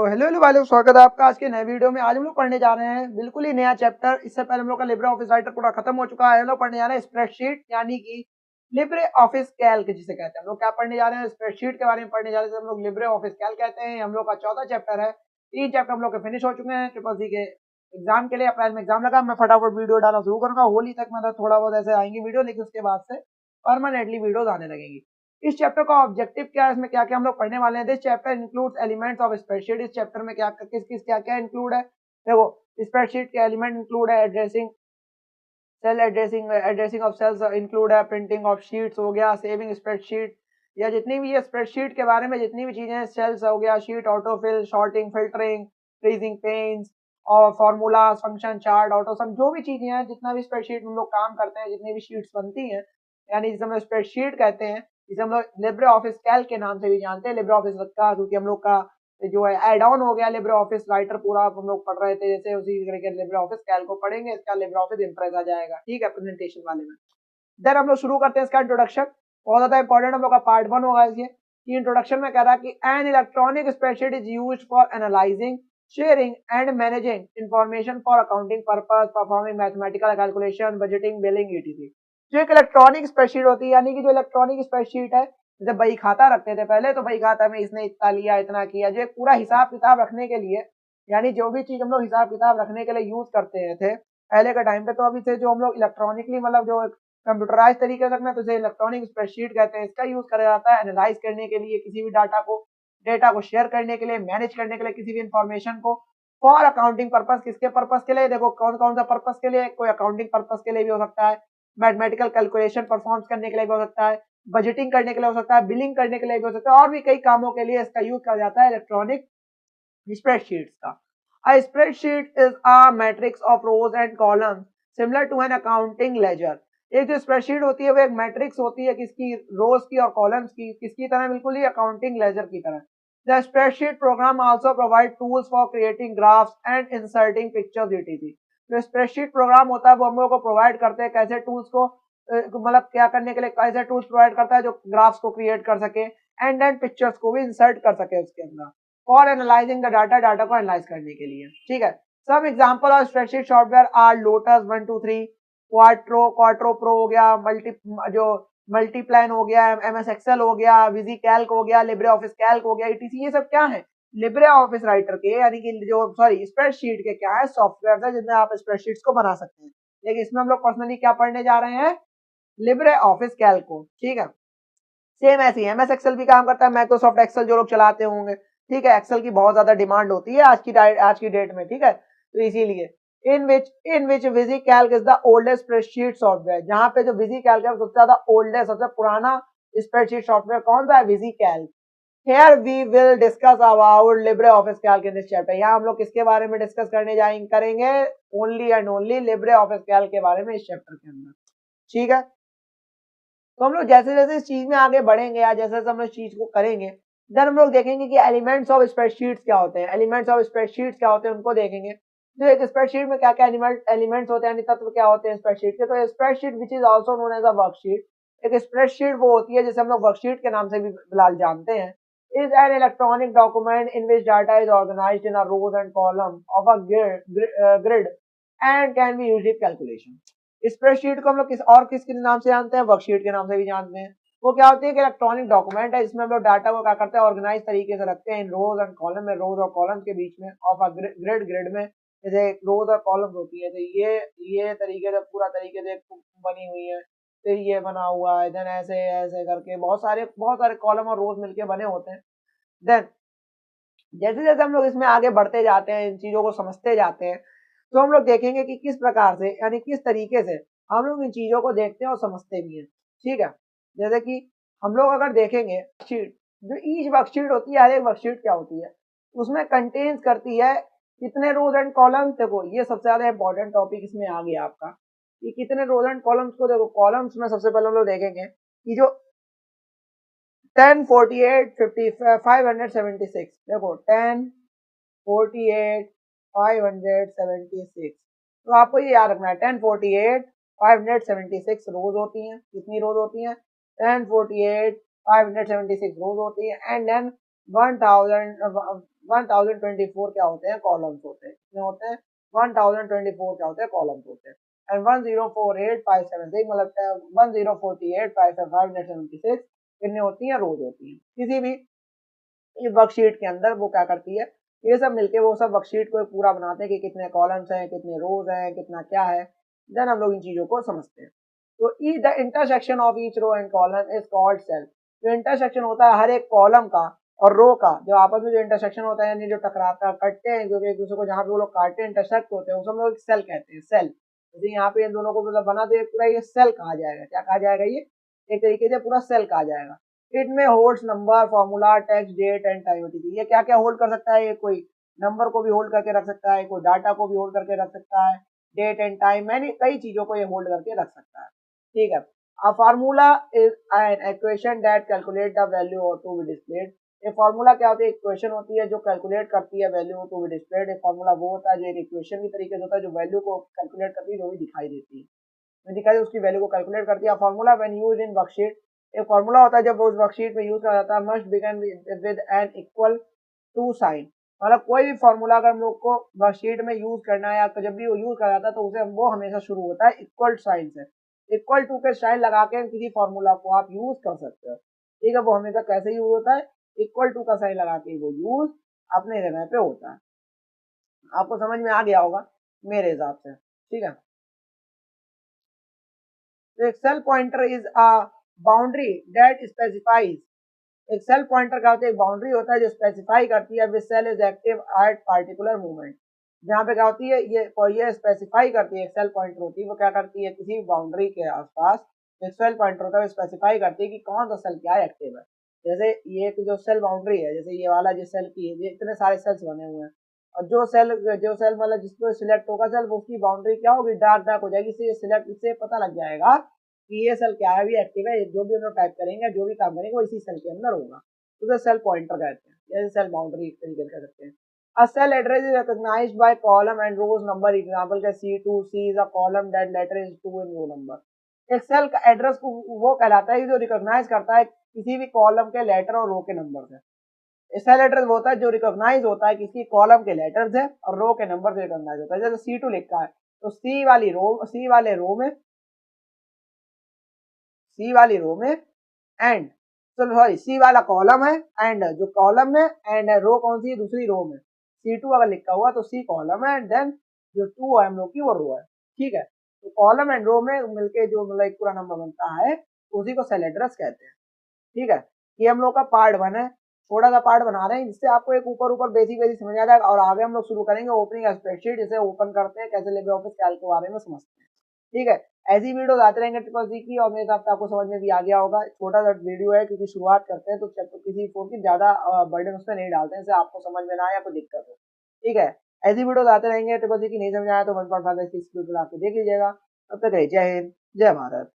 Hello hello भाई लोग, स्वागत है आपका आज के नए वीडियो में। आज हम लोग पढ़ने जा रहे हैं बिल्कुल ही नया चैप्टर। इससे पहले हम लोग का लिब्रे ऑफिस राइटर पूरा खत्म हो चुका है। हम लोग पढ़ने जा रहे हैं स्प्रेडशीट यानी कि लिब्रे ऑफिस कैल्क जिसे कहते हैं। हम लोग क्या पढ़ने जा रहे हैं? स्प्रेडशीट के बारे में पढ़ने जा रहे हैं। हम लोग लिब्रे ऑफिस कैल्क कहते हैं। हम लोग का 14 चैप्टर है। 3 चैप्टर हम लोग के फिनिश हो चुके हैं ट्रिपल सी के एग्जाम के लिए। अप्रैल में एग्जाम लगा, मैं फटाफट वीडियो डालना शुरू करूंगा। होली तक मतलब थोड़ा बहुत ऐसे आएंगी वीडियो, लेकिन उसके बाद से परमानेंटली वीडियोज आने लगेंगी। इस चैप्टर का ऑब्जेक्टिव क्या है, इसमें क्या क्या हम लोग पढ़ने वाले हैं? This chapter includes elements of spreadsheet. इस चैप्टर में क्या किस किस क्या क्या इंक्लूड है? देखो, स्प्रेडशीट के एलिमेंट इंक्लूड है addressing, cell addressing, addressing of cells include है, प्रिंटिंग ऑफ शीट्स हो गया, सेविंग स्प्रेडशीट या जितनी भी ये स्प्रेडशीट के बारे में जितनी भी चीजें हैं, सेल्स हो गया, sheet autofill, sorting, filtering, freezing panes और फार्मूलाज, फंक्शन चार्ट, ऑटोसम, जो भी चीजें हैं, जितना भी स्प्रेडशीट में हम लोग काम करते हैं, जितनी भी शीट्स बनती हैं, यानी जिसे हम लोग स्प्रेडशीट कहते हैं, जिसे हम लोग लिब्रे ऑफिस कैल्क के नाम से भी जानते हैं। लिब्रे ऑफिस का क्योंकि हम लोग का जो है एड ऑन हो गया लिब्रे ऑफिस राइटर, पूरा हम लोग पढ़ रहे थे जैसे, उसी तरीके से लिब्रे ऑफिस कैल्क को पढ़ेंगे। इसका लिब्रे ऑफिस इंप्रेस आ जाएगा, ठीक है, प्रेजेंटेशन वाले में। देन हम लोग शुरू करते हैं इसका इंट्रोडक्शन। बहुत ज्यादा इंपॉर्टेंट हम लोग का पार्ट 1 होगा इसलिए कि इंट्रोडक्शन में कह रहा है कि an electronic spreadsheet is used for analysing, sharing and managing information for accounting purpose, performing mathematical calculation, budgeting, billing, etc. जो एक इलेक्ट्रॉनिक स्प्रेडशीट होती है, यानी कि जो इलेक्ट्रॉनिक स्प्रेडशीट है, जैसे बही खाता रखते थे पहले, तो बही खाता में इसने इतना लिया इतना किया, जो एक पूरा हिसाब किताब रखने के लिए, यानी जो भी चीज हम लोग हिसाब किताब रखने के लिए यूज करते थे पहले के टाइम पे, तो अभी से जो हम लोग इलेक्ट्रॉनिकली मतलब जो कंप्यूटराइज तरीके से रखना, तो इसे इलेक्ट्रॉनिक स्प्रेडशीट कहते हैं। इसका यूज करा जाता है एनालाइज करने के लिए, किसी भी डेटा को शेयर करने के लिए, मैनेज करने के लिए, किसी भी इंफॉर्मेशन को, फॉर अकाउंटिंग पर्पस। किसके पर्पस के लिए? देखो कौन कौन सा पर्पस के लिए। कोई अकाउंटिंग पर्पस के लिए भी हो सकता है, मैथमेटिकल कैलकुलेशन परफॉर्म करने के लिए भी हो सकता है, बजटिंग करने के लिए हो सकता है, बिलिंग करने के लिए भी हो सकता है, और भी कई कामों के लिए इसका यूज करा जाता है इलेक्ट्रॉनिक स्प्रेडशीट्स का। A spreadsheet is a matrix of rows and columns similar to an accounting ledger। एक जो स्प्रेडशीट होती है वो एक मैट्रिक्स होती है, किसकी? रोज की और कॉलम्स की। किसकी तरह? बिल्कुल ही अकाउंटिंग लेजर की तरह। The spreadsheet programme also provide tools for creating graphs and inserting pictures etc. जो स्प्रेडशीट प्रोग्राम होता है वो हम लोग को प्रोवाइड करते हैं कैसे टूल्स को, मतलब क्या करने के लिए, कैसे टूल्स प्रोवाइड करता है जो ग्राफ्स को क्रिएट कर सके एंड देन पिक्चर्स को भी इंसर्ट कर सके उसके अंदर, फॉर एनालाइजिंग द डाटा को एनालाइज करने के लिए, ठीक है। Some example of spreadsheet software are Lotus 1 2 3, Quattro Pro हो गया, मल्टीप्लान हो गया, एमएस एक्सेल हो गया, विजी कैल्क हो गया, लिब्रे ऑफिस कैल्क हो गया, ईटीसी। ये सब क्या है? लिब्रे ऑफिस राइटर के, यानी कि जो सॉरी स्प्रेडशीट के क्या है, सॉफ्टवेयर है जिसमें आप स्प्रेडशीट्स को बना सकते हैं। लेकिन इसमें हम लोग पर्सनली क्या पढ़ने जा रहे हैं? लिब्रे ऑफिस कैल्क को, ठीक है। सेम ऐसे ही एमएस एक्सेल भी काम करता है, माइक्रोसॉफ्ट एक्सेल जो लोग चलाते होंगे, ठीक है। एक्सेल की बहुत ज्यादा डिमांड होती है आज की डेट में, ठीक है। तो इसीलिए in which VisiCalc is the oldest spreadsheet software. जहां पे जो विजी कैल्क है सबसे ज्यादा ओल्डेस्ट, सबसे पुराना स्प्रेडशीट सॉफ्टवेयर कौन सा है? विजी Calc. Here we will discuss about LibreOffice Calc in this chapter। यहाँ हम लोग किसके बारे में डिस्कस करेंगे? Only and only LibreOffice Calc के बारे में इस चैप्टर के अंदर, ठीक है। तो हम लोग जैसे जैसे इस चीज में आगे बढ़ेंगे या जैसे जैसे हम लोग चीज को करेंगे, देन हम लोग देखेंगे कि एलिमेंट्स ऑफ स्प्रेडशीट्स क्या होते हैं। एलिमेंट्स ऑफ स्प्रेडशीट्स क्या होते हैं उनको देखेंगे। तो एक स्प्रेडशीट में क्या क्या एलिमेंट्स होते हैं, यानी तत्व क्या होते हैं स्प्रेडशीट के। तो spreadsheet which is also known as a worksheet. एक स्प्रेडशीट वो होती है जिसे हम लोग वर्कशीट के नाम से भी फिलहाल जानते हैं। Is an electronic document in which data is organised in a rows and column of a grid and can be used in calculation. Spreadsheet को हम लोग किसके नाम से जानते हैं? वर्कशीट के नाम से भी जानते हैं। वो क्या होती है कि इलेक्ट्रॉनिक डॉक्यूमेंट है जिसमें हम लोग डाटा को क्या करते हैं, ऑर्गेनाइज तरीके से रखते हैं इन रोज एंड कॉलम में, रोज और कॉलम के बीच में, ऑफ अ ग्रिड में। जैसे रोज और कॉलम होती है, तो ये तरीके से पूरा तरीके से बनी हुई है, फिर ये बना हुआ है, देन ऐसे ऐसे करके बहुत सारे कॉलम और रोज मिलके बने होते हैं। देन जैसे जैसे हम लोग इसमें आगे बढ़ते जाते हैं, इन चीजों को समझते जाते हैं, तो हम लोग देखेंगे कि किस प्रकार से, यानी किस तरीके से हम लोग इन चीजों को देखते हैं और समझते भी हैं, ठीक है। जैसे कि हम लोग अगर देखेंगे शीट, जो ईच वर्कशीट होती है, हर एक वर्कशीट क्या होती है, उसमें कंटेन्स करती है कितने रोज एंड कॉलम्स। देखो ये सबसे ज्यादा इंपॉर्टेंट टॉपिक इसमें आ गया आपका, कि कितने रोज एंड कॉलम्स को। देखो कॉलम्स में सबसे पहले हम लोग देखेंगे कि जो 10 48 50 576, देखो 10 48 576, तो आपको ये याद रखना है 10 48 576 रोज होती हैं। कितनी रोज होती हैं? 10 48 576 रोज होती है। एंड देन 1000 1024 क्या होते हैं, कॉलम्स होते हैं। कितने होते हैं, 1024 क्या होते हैं, कॉलम्स होते हैं। एंड 1048576 मतलब 1048575 कितने होती हैं, रोज होती हैं। किसी भी वर्कशीट के अंदर वो क्या करती है, ये सब मिलके वो सब वर्कशीट को पूरा बनाते हैं कि कितने कॉलम्स हैं, कितने रोज हैं, कितना क्या है। देन हम लोग इन चीजों को समझते हैं। तो ई the intersection of each row and column is called cell. जो इंटरसेक्शन होता है हर एक कॉलम का और रो का, जो आपस में जो इंटरसेक्शन होता है यानी जो टकराता कटते हैं जो एक दूसरे को, जहाँ पे वो लोग काटते हैं इंटरसेक्ट होते हैं, उसे हम लोग सेल कहते हैं, सेल। जैसे यहाँ पे इन दोनों को मतलब बना दे पूरा, ये सेल कहा जाएगा। क्या कहा जाएगा, ये एक तरीके से पूरा सेल कहा जाएगा। इट में holds number, formula, text, date and time OTP. ये क्या क्या होल्ड कर सकता है, ये कोई नंबर को भी होल्ड करके रख सकता है, कोई डाटा को भी होल्ड करके रख सकता है, डेट एंड टाइम, मैंने कई चीजों को ये होल्ड करके रख सकता है। ठीक है। A formula is an equation that calculate the value or to be displayed। एक फॉर्मूला क्या होती है, इक्वेशन होती है जो कैलकुलेट करती है वैल्यू टू बी डिस्प्लेड। एक फॉर्मूला वो होता है जो एक इक्वेशन की तरीके से होता है, जो वैल्यू को कैलकुलेट करती है, जो भी दिखाई देती है, दिखाई उसकी वैल्यू को कैलकुलेट करती है। Formula when used in worksheet, एक फॉर्मूला होता है जब उस वर्कशीट में यूज करा जाता है, must begin with an equal to sign. मतलब कोई भी फॉर्मूला अगर हम लोग को वर्कशीट में यूज करना है या तो जब भी वो यूज करा जाता है तो उसे वो हमेशा शुरू होता है इक्वल साइन से। इक्वल टू के साइन लगा के किसी फॉर्मूला को आप यूज कर सकते हो। ठीक है, वो हमेशा कैसे यूज होता है, इक्वल टू का साइन लगा के वो यूज अपने जगह पे होता है। आपको समझ में आ गया होगा मेरे हिसाब से। ठीक है, तो एक cell pointer is a boundary that specifies. एक सेल पॉइंटर का होता है, एक बाउंड्री होता है जो स्पेसिफाई करती है which cell is active at particular moment. जहाँ पे क्या होती है, ये स्पेसिफाई करती है, एक सेल पॉइंटर होती है वो क्या करती है, किसी बाउंड्री के आसपास एक सेल पॉइंटर होता है, स्पेसिफाई करती है कि कौन सा सेल क्या एक्टिव है। जैसे ये एक जो सेल बाउंड्री है, जैसे ये वाला जिस सेल की है, ये इतने सारे सेल्स बने हुए हैं, और जो सेल मतलब जिसको सिलेक्ट होगा सेल, उसकी बाउंड्री क्या होगी, डार्क डार्क हो जाएगी। इससे सिलेक्ट, इससे पता लग जाएगा कि ये सेल क्या है, भी एक्टिव है। जो भी हम लोग टाइप करेंगे, जो भी काम करेंगे वो इसी सेल के अंदर होगा, तो उसे सेल पॉइंटर कहते हैं, जैसे सेल बाउंड्री एक तरीके से कह सकते हैं। A cell address is recognized by column and rows number। Example का C2, C is a column that letter is 2 in row number। एक सेल का एड्रेस को वो कहलाता है जो रिकॉग्नाइज करता है किसी भी कॉलम के लेटर और रो के नंबर से। सेल एड्रेस वो होता है जो रिकॉग्नाइज होता है किसी कॉलम के लेटर से और रो के नंबर से रिकॉग्नाइज होता है। जैसे C2 लिखा है तो सी वाली रो में एंड, सॉरी सी वाला कॉलम है, एंड जो कॉलम में एंड रो कौन सी है, दूसरी रो में C2 अगर लिखा हुआ तो सी कॉलम है, एंड देन जो 2 है हम लोग की वो रो है। ठीक है, तो कॉलम एंड रो में मिलके जो मतलब एक पूरा नंबर बनता है उसी को सेल एड्रेस कहते हैं। ठीक है, ये हम लोग का पार्ट 1 है। थोड़ा सा पार्ट बना रहे हैं जिससे आपको एक ऊपर ऊपर बेसिक बेसिक समझ आ जाएगा, और आगे हम लोग शुरू करेंगे ओपनिंग स्प्रेडशीट, जिसे ओपन करते हैं कैसे लिब्रे ऑफिस कैल्क के बारे में समझते हैं। ठीक है, ऐसी वीडियोस आते रहेंगे ट्रिपल सी की, और मेरे हिसाब से आपको समझ में भी आ गया होगा। छोटा सा वीडियो है क्योंकि शुरुआत करते हैं तो चैप्टर किसी फोन की ज्यादा बर्डन उसमें नहीं डालते हैं, इससे आपको समझ में ना आए या कोई दिक्कत हो। ठीक है, ऐसी वीडियोस आते रहेंगे। ट्रिपल सी की नहीं समझ आया तो 1.5 आपको देख लीजिएगा। तब तक जय हिंद, जय भारत।